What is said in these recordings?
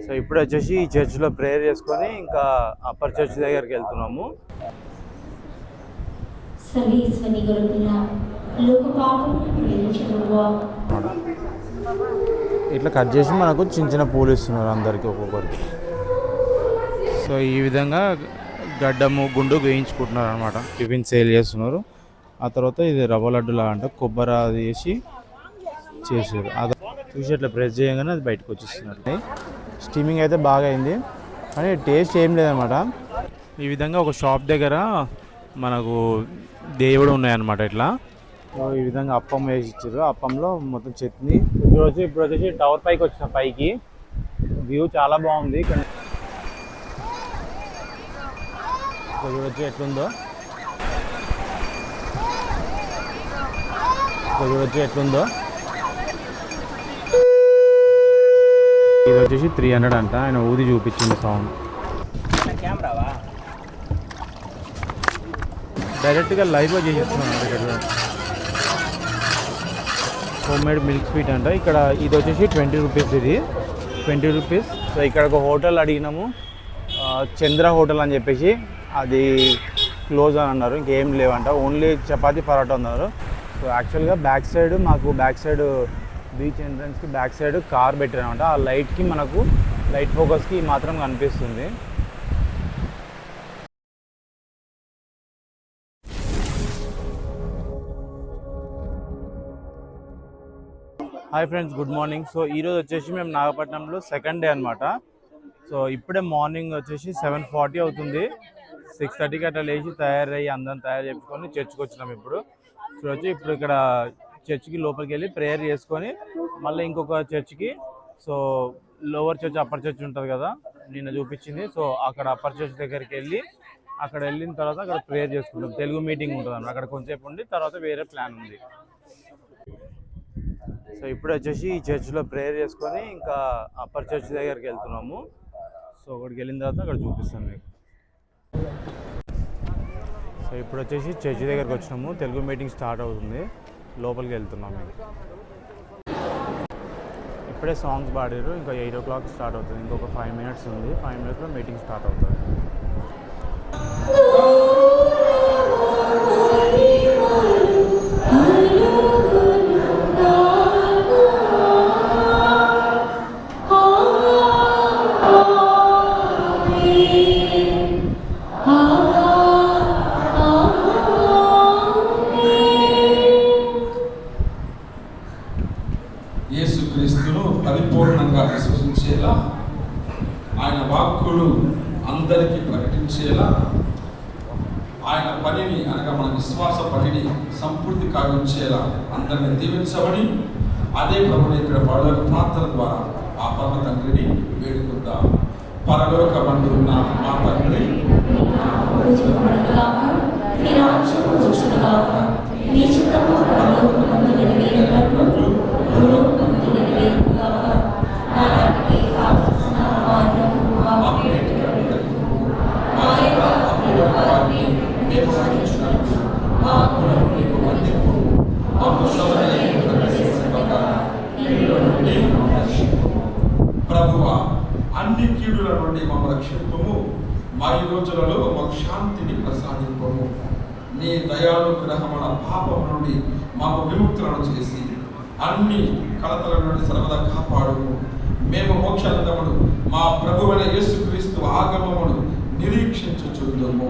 So ఇప్పుడు వచ్చేసి ఈ చర్చ్లో ప్రేయర్ చేసుకొని ఇంకా అప్పర్ చర్చ్ దగ్గరికి వెళ్తున్నాము. ఇట్లా కట్ చేసి మనకు చిన్న చిన్న పూలు ఇస్తున్నారు అందరికి ఒక్కొక్కరికి. సో ఈ విధంగా గడ్డము గుండు వేయించుకుంటున్నారు అనమాట. టిఫిన్ సేల్ చేస్తున్నారు. ఆ తర్వాత ఇది రవ్వ లడ్డులా అంట కొబ్బరి అది వేసి చేసారు. అది చూసి అట్లా ప్రెస్ చేయగానే అది బయటకు వచ్చేస్తున్నట్టు. స్టీమింగ్ అయితే బాగా అయింది కానీ టేస్ట్ ఏం లేదనమాట. ఈ విధంగా ఒక షాప్ దగ్గర మనకు దేవుడు ఉన్నాయన్నమాట. ఇట్లా ఈ విధంగా అప్పం వేసి ఇచ్చారు. అప్పంలో మొత్తం చట్నీ. ఇప్పుడు వచ్చేసి టవర్ పైకి వచ్చిన పైకి వ్యూ చాలా బాగుంది. చూడొచ్చు ఎట్లుందో ఇది వచ్చేసి 300 అంట. ఆయన ఊది చూపించింది సౌండ్. డైరెక్ట్గా లైవ్గా చేసేస్తున్నాను. హోమ్ మేడ్ మిల్క్ స్వీట్ అంట. ఇక్కడ ఇది వచ్చేసి 20 రూపీస్. ఇది 20 రూపీస్. సో ఇక్కడ ఒక హోటల్ అడిగినాము, చంద్ర హోటల్ అని చెప్పేసి. అది క్లోజ్ అని అన్నారు, ఇంకేం లేవంట, ఓన్లీ చపాతీ పరోటా ఉన్నారు. సో యాక్చువల్గా బ్యాక్ సైడ్ బీచ్ ఎంట్రన్స్కి బ్యాక్ సైడ్ కార్ పెట్టారనమాట. ఆ లైట్కి మనకు లైట్ ఫోకస్కి మాత్రం కనిపిస్తుంది. Hi friends, good morning. So ఈరోజు వచ్చేసి మేము నాగపట్నంలో సెకండ్ డే అనమాట. సో ఇప్పుడే మార్నింగ్ వచ్చేసి 7:40 అవుతుంది. 6:30కి అట్లా లేచి తయారయ్యి అందరం తయారు చేసుకొని చర్చ్కి వచ్చినాం. ఇప్పుడు ఇక్కడ చర్చ్కి లోపలికి వెళ్ళి ప్రేయర్ చేసుకొని మళ్ళీ ఇంకొక చర్చ్కి, so lower church upper church ఉంటుంది కదా నిన్న చూపించింది. సో అక్కడ అప్పర్ చర్చ్ దగ్గరికి వెళ్ళి అక్కడ వెళ్ళిన తర్వాత అక్కడ ప్రేయర్ చేసుకుంటాం. తెలుగు మీటింగ్ ఉంటుంది అన్నమాట. అక్కడ కొంచెంసేపు ఉండి తర్వాత వేరే ప్లాన్ ఉంది. సో ఇప్పుడు వచ్చేసి ఈ చర్చ్లో ప్రేయర్ చేసుకొని ఇంకా అప్పర్ చర్చ్ దగ్గరికి వెళ్తున్నాము. సో అక్కడికి వెళ్ళిన తర్వాత అక్కడ చూపిస్తాను మీకు. సో ఇప్పుడు వచ్చేసి చర్చ్ దగ్గరికి వచ్చినాము. తెలుగు మీటింగ్ స్టార్ట్ అవుతుంది. లోపలికి వెళ్తున్నాము. ఇప్పుడే సాంగ్స్ పాడారు. ఇంకా 8 o'clock స్టార్ట్ అవుతుంది. ఇంకొక 5 minutes ఉంది. 5 minutesలో మీటింగ్ స్టార్ట్ అవుతుంది. యేసుక్రీస్తును పరిపూర్ణంగా విశ్వసించేలా, ఆయన వాక్కులు అందరికీ ప్రకటించేలా, ఆయన పనిని అనగా మన విశ్వాస పనిని సంపూర్తి కావించేలా అందరిని దీవించమని అదే ప్రభుని పరలోక ప్రార్థన ద్వారా ఆ పరమ తండ్రిని వేడుకుందాం. పరలోకమందు ఉన్న మా తండ్రి, ప్రభువా, అన్ని కీడుల నుండి మమ్మ రక్షింపము. మా ఈ రోజులలో మాకు శాంతిని ప్రసాదింపము. నీ దయానుగ్రహముల పాపం నుండి మాకు విముక్తులను చేసి అన్ని కలతల నుండి సర్వదా కాపాడుము. మేము మోక్షానందమును మా ప్రభువైన యేసుక్రీస్తు ఆగమమును నిరీక్షించుచుందుము.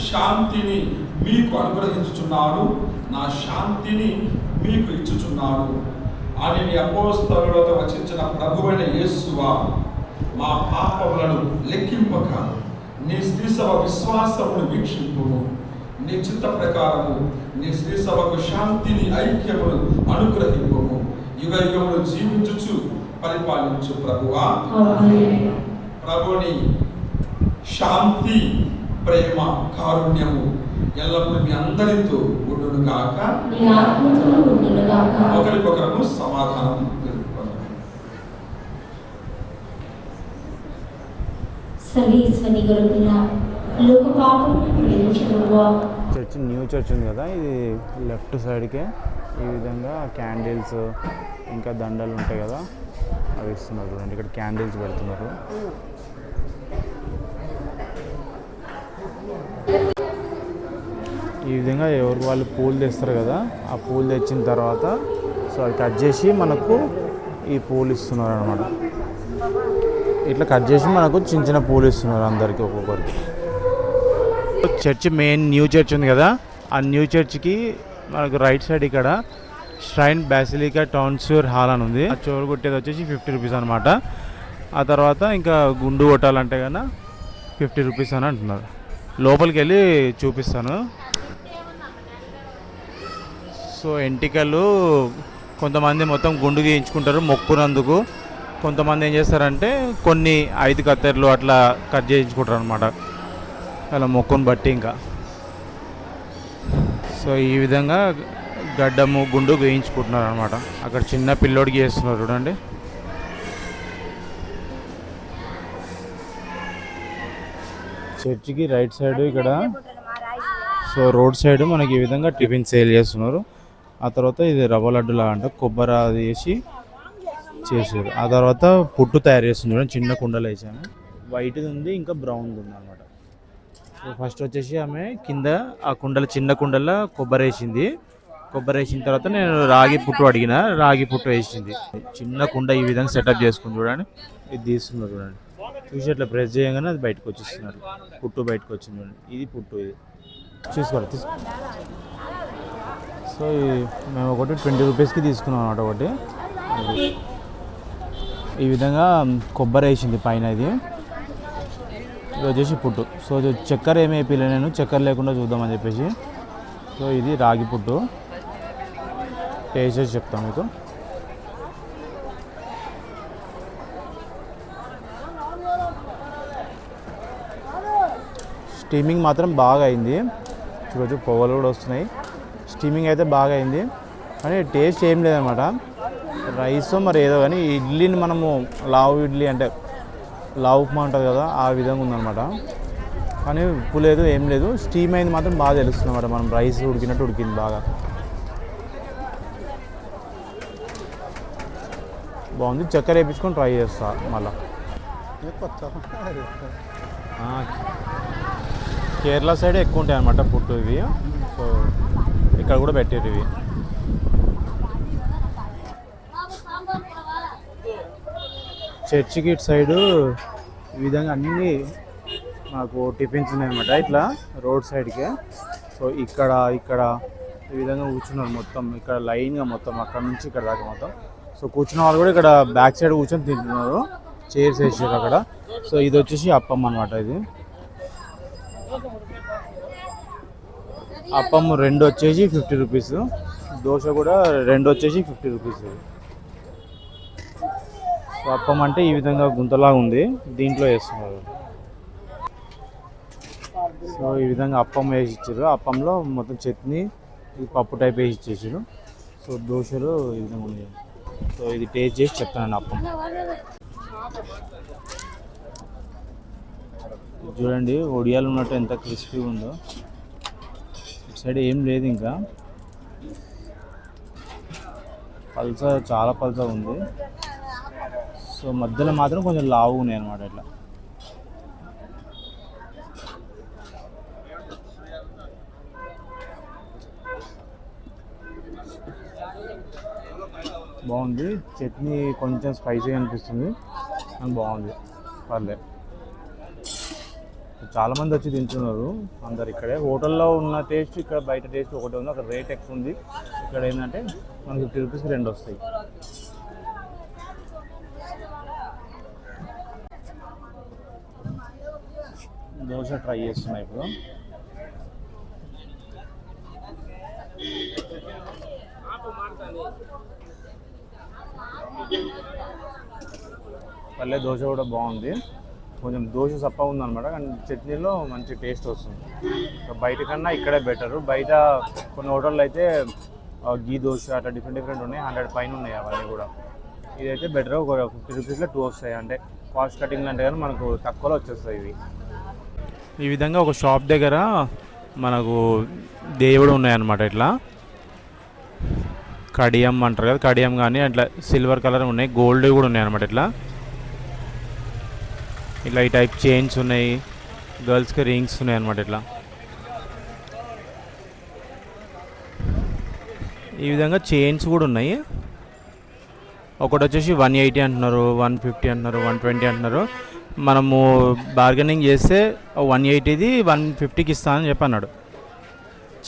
శాంతిని మీకు అనుగ్రహించుచున్నాను, నా శాంతిని మీకు ఇచ్చుచున్నాను అని నీ అపోస్తలులతో వచించిన ప్రభువైన యేసువా, మా పాపములను లెక్కింపక నీ స్త్రీ సభ విశ్వాసమును వీక్షింపుము. నీ చిత్త ప్రకారము నీ స్త్రీ సభకు శాంతిని ఐక్యమును అనుగ్రహింపుము. యుగ యుగములు జీవించుచు పరిపాలించు ప్రభువా. ప్రభుని శాంతి, ప్రేమ, కారుణ్యము ఎల్లప్పుడూ మీ అందరితో ఉండును గాక. ఒకరికొకరు సమాధానం తెలుపుకుందాం. చర్చ్ న్యూ చర్చ్ ఉంది కదా, ఇది లెఫ్ట్ సైడ్కే ఈ విధంగా క్యాండిల్స్ ఇంకా దండలు ఉంటాయి కదా, అవి ఇస్తున్నారు చూడండి. ఇక్కడ క్యాండిల్స్ పెడుతున్నారు. ఈ విధంగా ఎవరు వాళ్ళు పూలు తెస్తారు కదా, ఆ పూలు తెచ్చిన తర్వాత సో అది కట్ చేసి మనకు ఈ పూలు ఇస్తున్నారు అనమాట. ఇట్లా కట్ చేసి మనకు చిన్న చిన్న పూలు ఇస్తున్నారు అందరికి, ఒక్కొక్కరికి. చర్చ్, మెయిన్ న్యూ చర్చ్ ఉంది కదా, ఆ న్యూ చర్చ్కి మనకు రైట్ సైడ్ ఇక్కడ ష్రైన్ బాసిలికా టౌన్షూర్ హాల్ అని ఉంది. ఆ చోరు కొట్టేది వచ్చేసి 50 రూపీస్ అనమాట. ఆ తర్వాత ఇంకా గుండు కొట్టాలంటే కన్నా 50 రూపీస్ అని అంటున్నారు. లోపలికి వెళ్ళి చూపిస్తాను. సో ఎంటికలు కొంతమంది మొత్తం గుండు గీయించుకుంటారు మొక్కునందుకు. కొంతమంది ఏం చేస్తారంటే కొన్ని 5 కత్తెరలు అట్లా కట్ చేయించుకుంటారు అనమాట, అలా మొక్కుని బట్టి. ఇంకా సో ఈ విధంగా గడ్డము గుండు గీయించుకుంటున్నారు అనమాట. అక్కడ చిన్న పిల్లోడికి చేస్తున్నారు చూడండి. చర్చికి రైట్ సైడ్ ఇక్కడ సో రోడ్ సైడ్ మనకి ఈ విధంగా టిఫిన్ సేల్ చేస్తున్నారు. ఆ తర్వాత ఇది రవ్వ లడ్డులా అంటే కొబ్బరి అది వేసి చేసారు. ఆ తర్వాత పుట్టు తయారు చేస్తున్నారు. చిన్న కుండలు వేసాము, వైట్ది ఉంది ఇంకా బ్రౌన్ది ఉంది అనమాట. సో ఫస్ట్ వచ్చేసి ఆమె కింద ఆ కుండల చిన్న కుండల కొబ్బరి వేసింది. కొబ్బరి వేసిన తర్వాత నేను రాగి పుట్టు అడిగిన, రాగి పుట్టు వేసింది. చిన్న కుండ ఈ విధంగా సెటప్ చేసుకుని చూడండి. ఇది తీస్తున్నారు చూడండి. చూసి అట్లా ప్రెస్ చేయగానే అది బయటకు వచ్చేస్తున్నారు. పుట్టు బయటకు వచ్చింది చూడండి. ఇది పుట్టు, ఇది చూసుకోవాలి. సో మేము ఒకటి 20 రూపీస్కి తీసుకున్నాం అన్నమాట. ఒకటి ఈ విధంగా కొబ్బరి వేసింది పైన. ఇది వచ్చేసి పుట్టు. సో చక్కెర ఏమి వేయలే నేను, చక్కెర లేకుండా చూద్దామని చెప్పేసి. సో ఇది రాగి పుట్టు, టేస్ట్ చేసి చెప్తాను మీకు. స్టీమింగ్ మాత్రం బాగా అయింది. చూడొచ్చు పొగలు కూడా వస్తున్నాయి. స్టీమింగ్ అయితే బాగా అయింది, కానీ టేస్ట్ ఏం లేదనమాట. రైస్ మరి ఏదో కానీ ఇడ్లీని మనము లావు ఇడ్లీ అంటే లావు ఉప్మా ఉంటుంది కదా, ఆ విధంగా ఉందన్నమాట. కానీ ఉప్పు లేదు, ఏం లేదు. స్టీమ్ అయింది మాత్రం బాగా తెలుస్తుంది అన్నమాట. మనం రైస్ ఉడికినట్టు ఉడికింది బాగా. బాగుంది. చక్కెర వేయించుకొని ట్రై చేస్తా మళ్ళా. కేరళ సైడ్ ఎక్కువ ఉంటాయి అన్నమాట పుట్టు ఇవి. సో ఇక్కడ కూడా పెట్టారు ఇవి. చర్చికి ఇటు సైడు ఈ విధంగా అన్నీ మాకు టిఫిన్స్ ఉన్నాయన్నమాట, ఇట్లా రోడ్ సైడ్కే. సో ఇక్కడ ఈ విధంగా కూర్చున్నారు మొత్తం. ఇక్కడ లైన్గా మొత్తం అక్కడ నుంచి ఇక్కడ దాకా మొత్తం. సో కూర్చున్న వాళ్ళు కూడా ఇక్కడ బ్యాక్ సైడ్ కూర్చొని తింటున్నారు, చైర్స్ వేసారు అక్కడ. సో ఇది వచ్చేసి అప్పం అనమాట. ఇది అప్పం 2 వచ్చేసి 50 రూపీస్. దోశ కూడా 2 వచ్చేసి 50 రూపీస్. సో అప్పం అంటే ఈ విధంగా గుంతలాగా ఉంది, దీంట్లో వేస్తున్నారు. సో ఈ విధంగా అప్పం వేసి ఇచ్చారు. అప్పంలో మొత్తం చట్నీ, పప్పు టైప్ వేసి ఇచ్చేసారు. సో దోశలు ఈ విధంగా ఉన్నాయి. సో ఇది టేస్ట్ చేసి చెప్తానండి. అప్పం చూడండి, ఒడియాలు ఉన్నట్టు ఎంత క్రిస్పీగా ఉందో. ఇటు సైడ్ ఏం లేదు, ఇంకా పల్స చాలా పల్స ఉంది. సో మధ్యలో మాత్రం కొంచెం లావు ఉన్నాయి అన్నమాట. ఇట్లా బాగుంది. చట్నీ కొంచెం స్పైసీగా అనిపిస్తుంది, కానీ బాగుంది, పర్లేదు. చాలామంది వచ్చి తింటున్నారు అందరు. ఇక్కడే హోటల్లో ఉన్న టేస్ట్ ఇక్కడ బయట టేస్ట్ ఒకటే ఉంది. అక్కడ రేట్ ఎక్కువ ఉంది. ఇక్కడ ఏంటంటే మనకి 50 రూపీస్కి 2 వస్తాయి. దోశ ట్రై చేస్తున్నాయి ఇప్పుడు. పల్లె దోశ కూడా బాగుంది. కొంచెం దోశ సప్ప ఉందన్నమాట, కానీ చట్నీలో మంచి టేస్ట్ వస్తుంది. బయట కన్నా ఇక్కడే బెటరు. బయట కొన్ని హోటళ్ళు అయితే గీ దోశ అట్లా డిఫరెంట్ ఉన్నాయి, 100 పైన ఉన్నాయి అవన్నీ కూడా. ఇదైతే బెటర్. ఒక 50 రూపీస్లో 2 వస్తాయి. అంటే కాస్ట్ కటింగ్ అంటే కానీ మనకు తక్కువలో వచ్చేస్తాయి ఇవి. ఈ విధంగా ఒక షాప్ దగ్గర మనకు దేవుడు ఉన్నాయన్నమాట. ఇట్లా కడియం అంటారు కదా, కడియం కానీ అట్లా సిల్వర్ కలర్ ఉన్నాయి, గోల్డ్ కూడా ఉన్నాయి అనమాట. ఇట్లా ఇట్లా ఈ టైప్ చైన్స్ ఉన్నాయి, గర్ల్స్కి రింగ్స్ ఉన్నాయి అనమాట. ఇట్లా ఈ విధంగా చైన్స్ కూడా ఉన్నాయి. ఒకటి వచ్చేసి 180 అంటున్నారు, 150 అంటున్నారు, 120 అంటున్నారు. మనము బార్గెనింగ్ చేస్తే 180ది 150కి ఇస్తానని చెప్పి అన్నాడు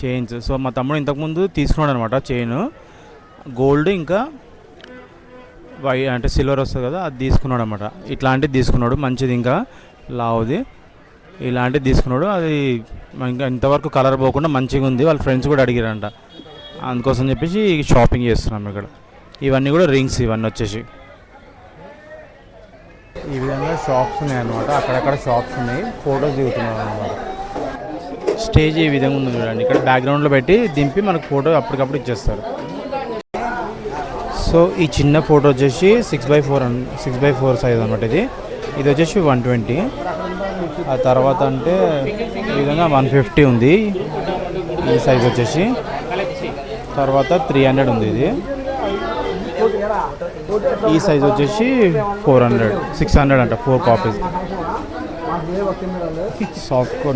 చైన్స్. సో మా తమ్ముడు ఇంతకుముందు తీసుకున్నాడు అనమాట చైన్, గోల్డ్ ఇంకా అంటే సిల్వర్ వస్తుంది కదా, అది తీసుకున్నాడు అనమాట. ఇట్లాంటిది తీసుకున్నాడు, మంచిది, ఇంకా లావుది ఇలాంటిది తీసుకున్నాడు. అది ఇంకా ఇంతవరకు కలర్ పోకుండా మంచిగా ఉంది. వాళ్ళ ఫ్రెండ్స్ కూడా అడిగారంట, అందుకోసం చెప్పేసి షాపింగ్ చేస్తున్నాం ఇక్కడ. ఇవన్నీ కూడా రింగ్స్, ఇవన్నీ వచ్చేసి ఈ విధంగా షాప్స్ ఉన్నాయి అన్నమాట. అక్కడక్కడ షాప్స్ ఉన్నాయి, ఫొటోస్ దిగుతున్నారు అన్నమాట. స్టేజ్ ఈ విధంగా ఉంది చూడండి, ఇక్కడ బ్యాక్గ్రౌండ్లో పెట్టి దింపి మనకు ఫోటో అప్పటికప్పుడు ఇచ్చేస్తారు. సో ఈ చిన్న ఫోటో వచ్చేసి 6x4 సైజ్ అనమాట. ఇది వచ్చేసి 120. ఆ తర్వాత అంటే ఈ విధంగా 150 ఉంది ఈ సైజ్ వచ్చేసి. తర్వాత 300 ఉంది ఇది. ఈ సైజ్ వచ్చేసి 600 అంట, 4 copies.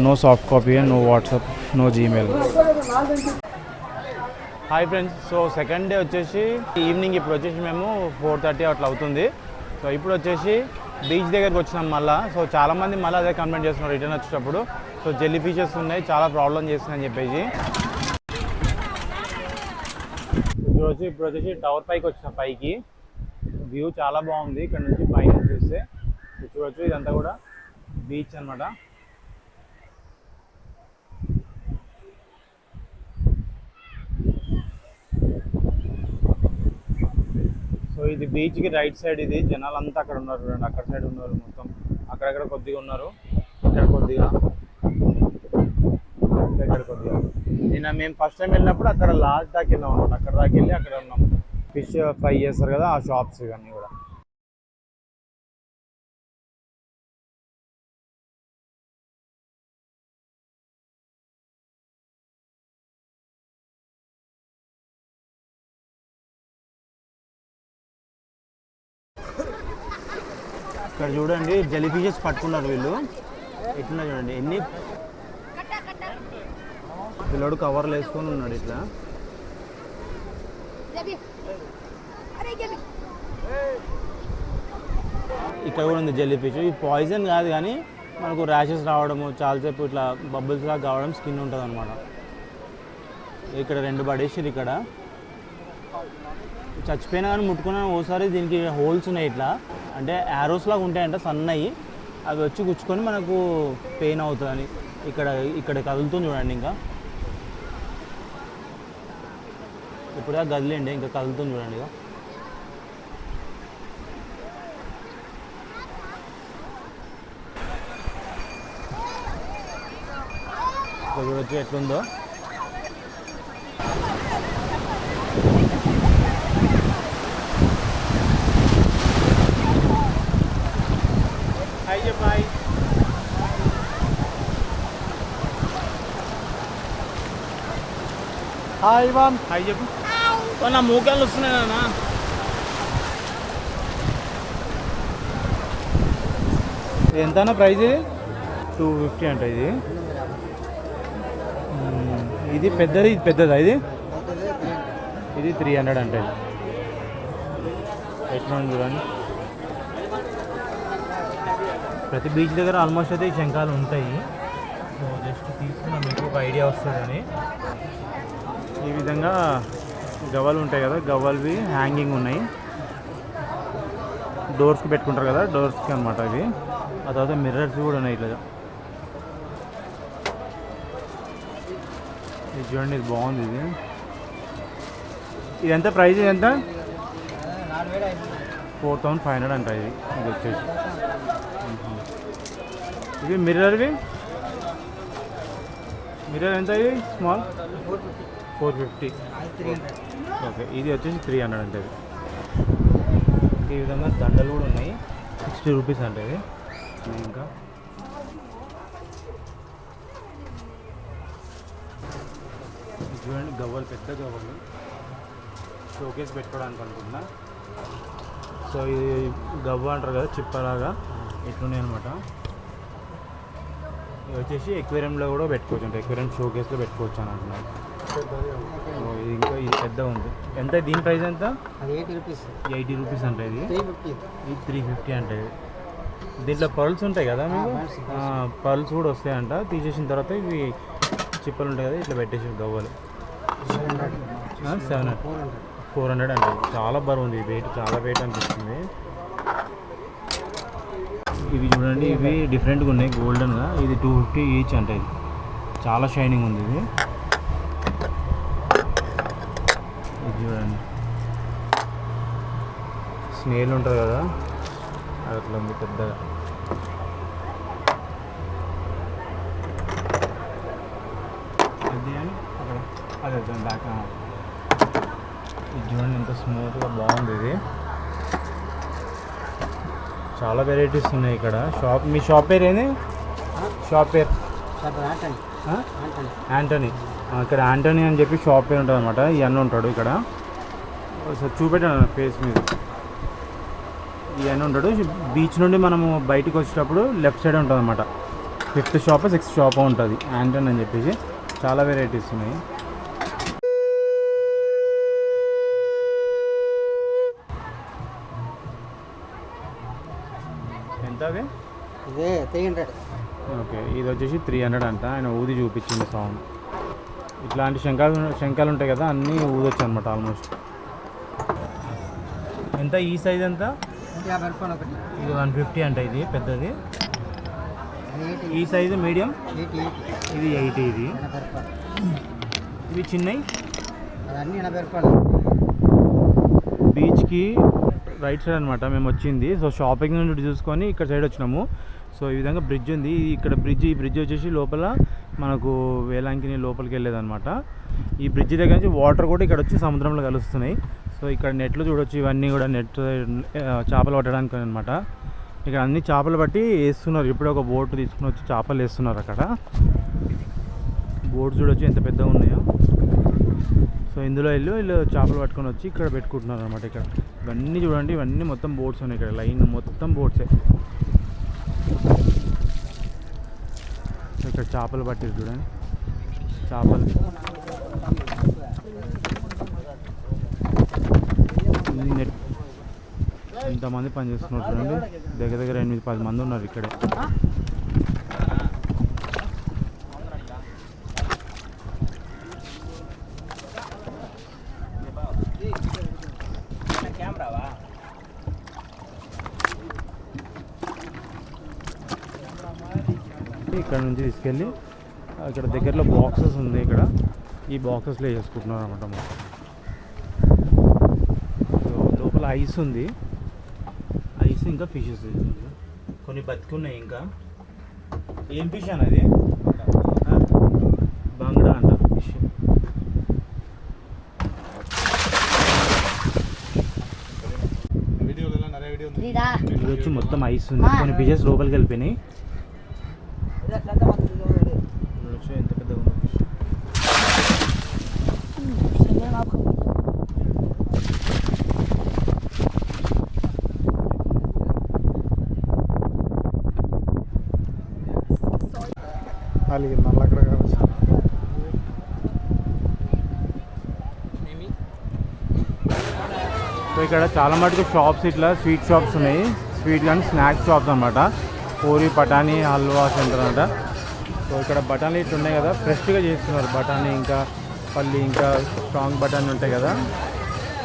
No soft copy, no WhatsApp, no Gmail. Hi friends, so second day వచ్చేసి ఈవినింగ్. ఇప్పుడు వచ్చేసి మేము 4:30 అట్లా అవుతుంది. సో ఇప్పుడు వచ్చేసి బీచ్ దగ్గరికి వచ్చినాం మళ్ళీ. సో చాలామంది మళ్ళీ అదే కంప్లైంట్ చేస్తున్నారు రిటర్న్ వచ్చేటప్పుడు. సో జెల్లీ ఫిషెస్ ఉన్నాయి, చాలా ప్రాబ్లం చేస్తున్నాయని చెప్పేసి. ఇప్పుడు వచ్చేసి టవర్ పైకి వచ్చిన, పైకి వ్యూ చాలా బాగుంది ఇక్కడ నుంచి పైన చూస్తే. చూడొచ్చు, ఇదంతా కూడా బీచ్ అనమాట. సో ఇది బీచ్కి రైట్ సైడ్. ఇది జనాలంతా అక్కడ ఉన్నారు చూడండి, అక్కడ సైడ్ ఉన్నారు మొత్తం. అక్కడక్కడ కొద్దిగా ఉన్నారు, ఇక్కడ కొద్దిగా, ఇక్కడ కొద్దిగా. నిన్న మేము ఫస్ట్ టైం వెళ్ళినప్పుడు అక్కడ లాస్ట్ దాకా వెళ్ళాం అనమాట. అక్కడ దాకా వెళ్ళి అక్కడ ఉన్నాం. ఫిష్ ఫ్రై చేస్తారు కదా, ఆ షాప్స్ ఇవన్నీ కూడా. ఇక్కడ చూడండి జెల్లీ ఫిషెస్ పట్టుకున్నారు వీళ్ళు. ఎట్లా చూడండి ఎన్ని. పిల్లడు కవర్లు వేసుకొని ఉన్నాడు ఇట్లా. ఇక్కడ కూడా ఉంది జెల్లీ ఫిష్. ఇది పాయిజన్ కాదు కానీ మనకు ర్యాషెస్ రావడము, చాలాసేపు ఇట్లా బబుల్స్ లాగా కావడం, స్కిన్ ఉంటుంది అనమాట. ఇక్కడ 2 పడేసారు. ఇక్కడ చచ్చిపోయినా కానీ ముట్టుకున్నా ఓసారి దీనికి హోల్స్ ఉన్నాయి ఇట్లా, అంటే యారోస్ లాగా ఉంటాయంట సన్నవి. అవి వచ్చి గుచ్చుకొని మనకు పెయిన్ అవుతుందని. ఇక్కడ కదులుతుంది చూడండి, ఇంకా ఇప్పుడు గదిలేండి, ఇంకా కదులుతుంది చూడండి. ఇక చూడొచ్చు ఎట్లుందో. హాయ్. Hi balm. హాయ్ చెప్పు. నా మూకాలు వస్తున్నాయి నాన్న. ఎంతనా ప్రైజ్? ఇది 250 అంట. ఇది పెద్దది, ఇది పెద్దదా? ఇది 300 అంట. ఎట్లా చూడండి. ప్రతి బీచ్ దగ్గర ఆల్మోస్ట్ అయితే ఈ శంఖాలు ఉంటాయి. సో జస్ట్ తీసుకున్నా మీకు ఒక ఐడియా వస్తుందని. ఈ విధంగా గవ్వలు ఉంటాయి కదా, గవ్వలవి హ్యాంగింగ్ ఉన్నాయి. డోర్స్కి పెట్టుకుంటారు కదా, డోర్స్కి అనమాట ఇవి. ఆ తర్వాత మిర్రర్స్ కూడా ఉన్నాయి ఇట్లా. ఇది చూడండి, ఇది బాగుంది. ఇది ఎంత ప్రైస్? ఎంత? 4500 అంట. ఇది వచ్చేసి ఇవి మిర్రర్ ఎంత? ఇది స్మాల్ 450. ఓకే, ఇది వచ్చేసి 300 అంటే. ఈ విధంగా దండలు కూడా ఉన్నాయి, 60 రూపీస్ అంటే. ఇంకా చూడండి గవ్వలు, పెద్ద గవ్వలు. షోకేస్ పెట్టుకోవడానికి అనుకుంటున్నా. సో ఇది గవ్వ అంటారు కదా, చిప్పలాగా ఇట్లున్నాయి అనమాట. ఇది వచ్చేసి ఎక్వేరియంలో కూడా పెట్టుకోవచ్చు, అంటే ఎక్వేరియం షోకేస్లో పెట్టుకోవచ్చు అని అంటున్నారు. ఇది ఇంకా ఇది పెద్ద ఉంది. ఎంత దీని ప్రైస్ ఎంత? 80 రూపీస్ అంటే ఇది 350 అంటే. దీంట్లో పర్ల్స్ ఉంటాయి కదా మీకు, పర్ల్స్ కూడా వస్తాయంట. తీసేసిన తర్వాత ఇవి చిప్పలు ఉంటాయి కదా, ఇట్లా పెట్టేసి గవ్వలు 400 అంటే. చాలా బరువు ఉంది, వెయిట్ చాలా వెయిట్ అనిపిస్తుంది. ఇవి చూడండి, ఇవి డిఫరెంట్గా ఉన్నాయి గోల్డెన్గా. ఇది 250 ఈచ్ అంటే. ఇది చాలా షైనింగ్ ఉంది. ఇది చూడండి, స్నేల్ ఉంటుంది కదా, అది అట్లా ఉంది పెద్దగా. అది అని అక్కడ అదే బ్యాక్. ఇది చూడండి ఎంత స్మూత్గా బాగుంది. ఇది చాలా వెరైటీస్ ఉన్నాయి ఇక్కడ. మీ షాప్ పేరు ఏంది? షాప్ పేరు యాంటనీ. ఇక్కడ యాంటనీ అని చెప్పి షాప్ పేరు ఉంటుంది అనమాట. ఇవన్నీ ఉంటాడు ఇక్కడ. ఒకసారి చూపెట్టాను ఫేస్ మీద. ఇవన్నీ ఉంటాడు. బీచ్ నుండి మనము బయటకు వచ్చేటప్పుడు లెఫ్ట్ సైడ్ ఉంటుంది అనమాట. 5th షాప్ 6th షాప్ ఉంటుంది యాంటనీ అని చెప్పేసి. చాలా వెరైటీస్ ఉన్నాయి. ఎంత అది? ఇదే 300. ఓకే, ఇది వచ్చేసి 300 అంట. ఆయన ఊది చూపించింది సౌండ్. ఇట్లాంటి శంఖాలు ఉంటాయి కదా, అన్నీ ఊదొచ్చు అనమాట ఆల్మోస్ట్. ఎంత ఈ సైజ్ ఎంత? 50 రూపాయలు ఒకటి. ఇది 150 అంట. ఇది పెద్దది. ఈ సైజు మీడియం ఇది 80. ఇది ఇవి చిన్నవి అన్నీ 80 రూపాయలు. బీచ్కి రైట్ సైడ్ అనమాట మేము వచ్చింది. సో షాపింగ్ నుండి చూసుకొని ఇక్కడ సైడ్ వచ్చినాము. సో ఈ విధంగా బ్రిడ్జ్ ఉంది. ఇక్కడ ఈ బ్రిడ్జ్ వచ్చేసి లోపల మనకు వేలాంకిని లోపలికి వెళ్ళేదన్నమాట. ఈ బ్రిడ్జ్ దగ్గర నుంచి వాటర్ కూడా ఇక్కడ వచ్చి సముద్రంలో కలుస్తున్నాయి. సో ఇక్కడ నెట్లు చూడొచ్చు. ఇవన్నీ కూడా నెట్ చేపలు పట్టడానికి అనమాట. ఇక్కడ అన్ని చేపలు పట్టి వేస్తున్నారు. ఇప్పుడే ఒక బోట్ తీసుకుని వచ్చి చేపలు వేస్తున్నారు అక్కడ. బోట్ చూడొచ్చు ఎంత పెద్దగా ఉన్నాయో. సో ఇందులో వీళ్ళు చేపలు పట్టుకొని వచ్చి ఇక్కడ పెట్టుకుంటున్నారు అనమాట. ఇక్కడ ఇవన్నీ చూడండి, ఇవన్నీ మొత్తం బోట్స్ ఉన్నాయి ఇక్కడ. లైన్ మొత్తం బోట్సే. ఇక్కడ చేపలు పట్టిరు చూడండి, చేపలు. నెట్ ఇంతమంది పనిచేస్తున్నారు చూడండి. దగ్గర 8-10 మంది ఉన్నారు ఇక్కడే. ఇక్కడ నుంచి తీసుకెళ్ళి ఇక్కడ దగ్గరలో బాక్సెస్ ఉంది. ఇక్కడ ఈ బాక్సెస్లో వేసుకుంటున్నారు అనమాట. లోపల ఐస్ ఉంది. ఐస్ ఇంకా ఫిషెస్ కొన్ని బతికున్నాయి. ఇంకా ఏం ఫిష్ అనేది? బంగడా అంట ఫిష్. ఇది వచ్చి మొత్తం ఐస్ ఉంది. కొన్ని ఫిషెస్ లోపలికి వెళ్ళిపోయినాయి. ఎంత పెద్దగా ఉంది ఫిష్. సో ఇక్కడ చాలా మటుకు షాప్స్, ఇట్లా స్వీట్ షాప్స్ ఉన్నాయి. స్వీట్ కానీ స్నాక్స్ షాప్స్ అనమాట. పూరి, బఠానీ, హల్వా సెంటర్ అంట. సో ఇక్కడ బఠానీ ఇట్లా ఉన్నాయి కదా, ఫ్రెష్గా చేస్తున్నారు. బఠానీ ఇంకా పల్లి ఇంకా స్ట్రాంగ్ బఠానీ ఉంటాయి కదా,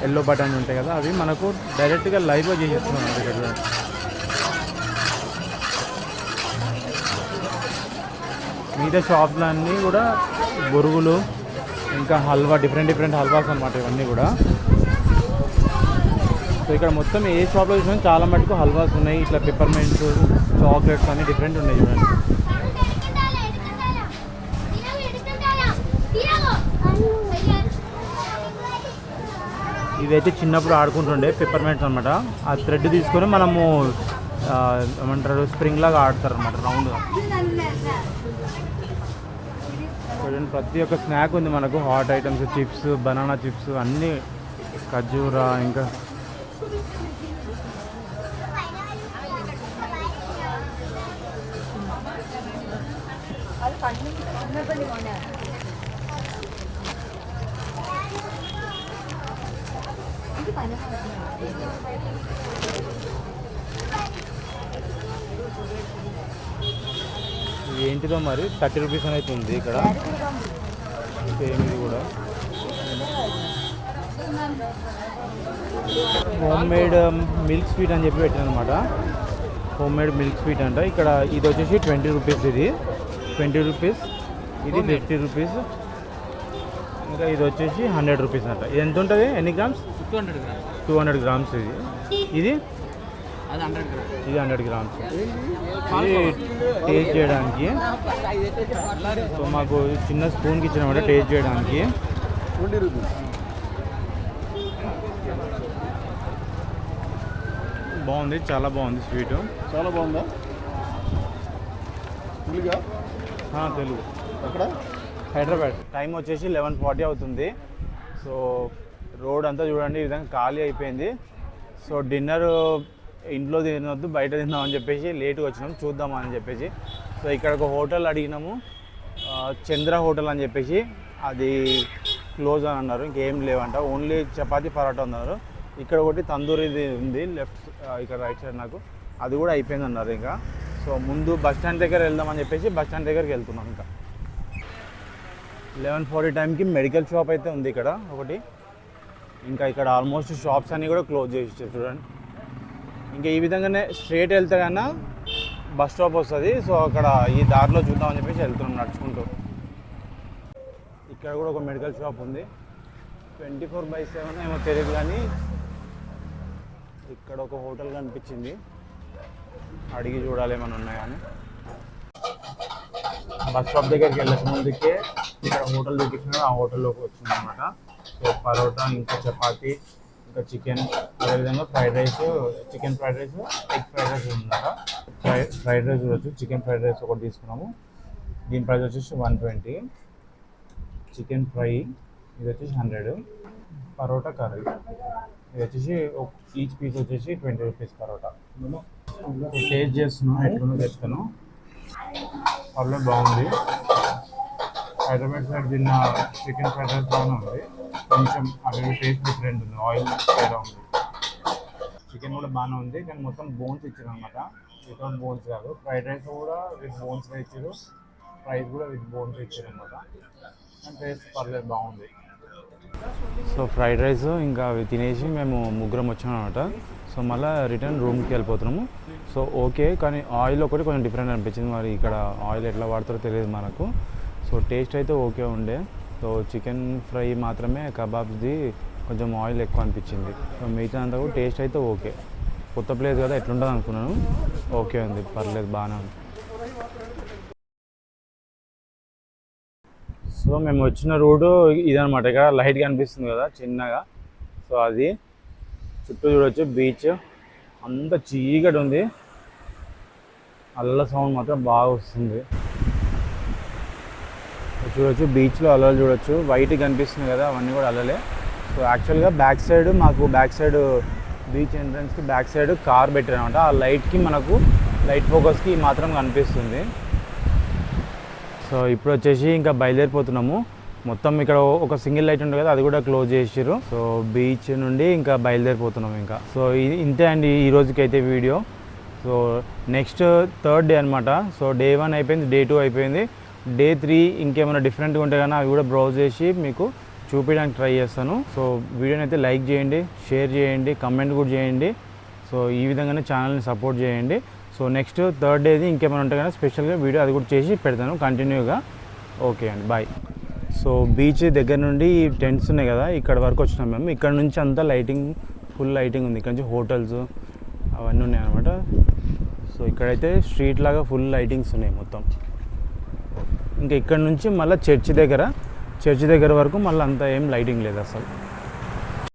ఎల్లో బఠానీ ఉంటాయి కదా, అవి మనకు డైరెక్ట్గా లైవ్గా చేసేస్తున్నారు ఇక్కడ. మిగతా షాప్లు అన్నీ కూడా బొరుగులు ఇంకా హల్వా, డిఫరెంట్ హల్వాస్ అనమాట ఇవన్నీ కూడా. సో ఇక్కడ మొత్తం ఏ షాప్లో చూసినా చాలా మటుకు హల్వాస్ ఉన్నాయి. ఇట్లా పెప్పర్మెంట్స్, చాక్లెట్స్ అన్నీ డిఫరెంట్ ఉన్నాయి చూడండి. ఇవైతే చిన్నప్పుడు ఆడుకుంటుండే పెప్పర్మెంట్స్ అనమాట. ఆ థ్రెడ్ తీసుకొని మనము ఏమంటారు స్ప్రింగ్ లాగా ఆడతారు అనమాట రౌండ్గా. ప్రతి ఒక్క స్నాక్ ఉంది మనకు. Hot items, chips, banana chips అన్నీ ఖర్జూరా ఇంకా ఏంటిదో మరి 30 రూపీస్ అనేది ఉంది ఇక్కడ. సేమ్ ఇది కూడా హోమ్ మేడ్ మిల్క్ స్వీట్ అని చెప్పి పెట్టాను అనమాట. హోమ్ మేడ్ మిల్క్ స్వీట్ అంట. ఇక్కడ ఇది వచ్చేసి 20 రూపీస్, ఇది 20 రూపీస్, ఇది 50 రూపీస్, ఇంకా ఇది వచ్చేసి 100 రూపీస్ అంట. ఇది ఎంత ఉంటుంది? ఎన్ని గ్రామ్స్? 200 గ్రామ్స్. ఇది అది 100 గ్రామ్స్. ఇది 100 గ్రామ్స్. ఇది టేస్ట్ చేయడానికి. సో మాకు చిన్న స్పూన్కి ఇచ్చినమాట టేస్ట్ చేయడానికి. 20 రూపీస్. బాగుంది, చాలా బాగుంది స్వీట్. చాలా బాగుందా? తెలుగా? తెలుగు. ఎక్కడ? హైదరాబాద్. టైం వచ్చేసి 11:40 అవుతుంది. సో రోడ్ అంతా చూడండి ఈ విధంగా ఖాళీ అయిపోయింది. సో డిన్నర్ ఇంట్లో తినవద్దు, బయట తిందామని చెప్పేసి లేట్గా వచ్చినాం, చూద్దామని చెప్పేసి. సో ఇక్కడ ఒక హోటల్ అడిగినాము, చంద్ర హోటల్ అని చెప్పేసి. అది క్లోజ్ అని అన్నారు, ఇంకేం లేవంట, ఓన్లీ చపాతీ పరోటా అన్నారు. ఇక్కడ ఒకటి తందూరిది ఉంది లెఫ్ట్, ఇక్కడ రైట్ సైడ్ నాకు, అది కూడా అయిపోయింది అన్నారు. ఇంకా సో ముందు బస్ స్టాండ్ దగ్గర వెళ్దామని చెప్పేసి బస్ స్టాండ్ దగ్గరికి వెళ్తున్నాం. ఇంకా 11:40 టైంకి మెడికల్ షాప్ అయితే ఉంది ఇక్కడ ఒకటి. ఇంకా ఇక్కడ ఆల్మోస్ట్ షాప్స్ అన్నీ కూడా క్లోజ్ చేసి చూడండి. ఇంకా ఈ విధంగానే స్ట్రేట్ వెళ్తే కన్నా బస్ స్టాప్ వస్తుంది. సో అక్కడ ఈ దారిలో చూద్దామని చెప్పేసి వెళ్తున్నాం నడుచుకుంటూ. ఇక్కడ కూడా ఒక మెడికల్ షాప్ ఉంది, 24/7 ఏమో తెలియదు, కానీ ఇక్కడ ఒక హోటల్ కనిపించింది, అడిగి చూడాలి ఏమైనా ఉన్నాయని. బస్ స్టాప్ దగ్గరికి వెళ్ళక ముందుకే ఇక్కడ హోటల్ చూపించిన, ఆ హోటల్లోకి వచ్చింది అనమాట. సో పరోటా, ఇంకా చపాతీ, ఇంకా చికెన్, అదేవిధంగా fried rice, chicken fried rice, egg fried rice ఉందన్నమాట. ఫ్రైడ్ రైస్ చూడొచ్చు. చికెన్ ఫ్రైడ్ రైస్ ఒకటి తీసుకున్నాము, దీని ప్రైస్ వచ్చేసి 120. చికెన్ ఫ్రై ఇది వచ్చేసి 100. పరోటా కర్రీ ఇది వచ్చేసి ఈచ్ పీస్ వచ్చేసి 20 రూపీస్ పరోటా. టేస్ట్ చేస్తున్నాను, ఎట్లుందో చెప్తాను. పర్లేదు, బాగుంది. హైదరాబాద్ సైడ్ తిన్న చికెన్ ఫ్రైడ్ రైస్ బాగానే ఉంది, కొంచెం అవి టేస్ట్ డిఫరెంట్ ఉంది, ఆయిల్ తేడా ఉంది. చికెన్ కూడా బాగానే ఉంది, కానీ మొత్తం బోన్స్ ఇచ్చారు అనమాట, వితౌట్ బోన్స్ కాదు. ఫ్రైడ్ రైస్ కూడా విత్ బోన్స్ ఇచ్చారు, ఫ్రైస్ కూడా విత్ బోన్స్ ఇచ్చారు అనమాట. కానీ టేస్ట్ పర్లేదు, బాగుంది. సో ఫ్రైడ్ రైస్ ఇంకా అవి తినేసి మేము ముగ్గురం వచ్చాం అనమాట. సో మళ్ళీ రిటర్న్ రూమ్కి వెళ్ళిపోతున్నాము. సో ఓకే, కానీ ఆయిల్ ఒకటి కొంచెం డిఫరెంట్ అనిపించింది. మరి ఇక్కడ ఆయిల్ ఎట్లా వాడతారో తెలియదు మనకు. సో టేస్ట్ అయితే ఓకే ఉండే. సో చికెన్ ఫ్రై మాత్రమే కబాబ్స్ది కొంచెం ఆయిల్ ఎక్కువ అనిపించింది. సో మిగతా అంతా కూడా టేస్ట్ అయితే ఓకే. కొత్త ప్లేస్ కదా, ఎట్లుంటుంది అనుకున్నాను. ఓకే ఉంది, పర్లేదు, బాగానే ఉంది. సో మేము వచ్చిన రోడ్డు ఇదనమాట. ఇక్కడ లైట్ కనిపిస్తుంది కదా చిన్నగా, సో అది చుట్టూ చూడవచ్చు. బీచ్ అంత చీకటి ఉంది, అల్ల సౌండ్ మాత్రం బాగా వస్తుంది. చూడొచ్చు, బీచ్లో అలలు చూడొచ్చు, వైట్ కనిపిస్తుంది కదా, అవన్నీ కూడా అలలే. సో యాక్చువల్గా బ్యాక్ సైడ్, మాకు బ్యాక్ సైడ్ బీచ్ ఎంట్రన్స్కి బ్యాక్ సైడ్ కార్ పెట్టారనమాట. ఆ లైట్కి మనకు లైట్ ఫోకస్కి మాత్రం కనిపిస్తుంది. సో ఇప్పుడు వచ్చేసి ఇంకా బయలుదేరిపోతున్నాము. మొత్తం ఇక్కడ ఒక సింగిల్ లైట్ ఉంటుంది కదా, అది కూడా క్లోజ్ చేసారు. సో బీచ్ నుండి ఇంకా బయలుదేరిపోతున్నాం ఇంకా. సో ఇంతే అండి ఈ రోజుకైతే video. So next 3rd day అనమాట. సో డే 1 అయిపోయింది, డే 2 అయిపోయింది. డే 3 ఇంకేమైనా డిఫరెంట్గా ఉంటే కానీ అవి కూడా బ్రౌజ్ చేసి మీకు చూపించడానికి ట్రై చేస్తాను. సో వీడియోని అయితే లైక్ చేయండి, షేర్ చేయండి, కమెంట్ కూడా చేయండి. సో ఈ విధంగానే ఛానల్ని సపోర్ట్ చేయండి. సో నెక్స్ట్ 3rd డేది ఇంకేమైనా ఉంటే కానీ స్పెషల్గా వీడియో అది కూడా చేసి పెడతాను కంటిన్యూగా. ఓకే అండి, బాయ్. సో బీచ్ దగ్గర నుండి టెంట్స్ ఉన్నాయి కదా, ఇక్కడ వరకు వచ్చినాం మేము. ఇక్కడ నుంచి అంతా లైటింగ్, ఫుల్ లైటింగ్ ఉంది. ఇక్కడ నుంచి హోటల్స్ అవన్నీ ఉన్నాయి అనమాట. సో ఇక్కడైతే స్ట్రీట్ లాగా ఫుల్ లైటింగ్స్ ఉన్నాయి మొత్తం. ఇంకా ఇక్కడ నుంచి మళ్ళీ చర్చి దగ్గర వరకు మళ్ళీ అంతా ఏం లైటింగ్ లేదు అసలు.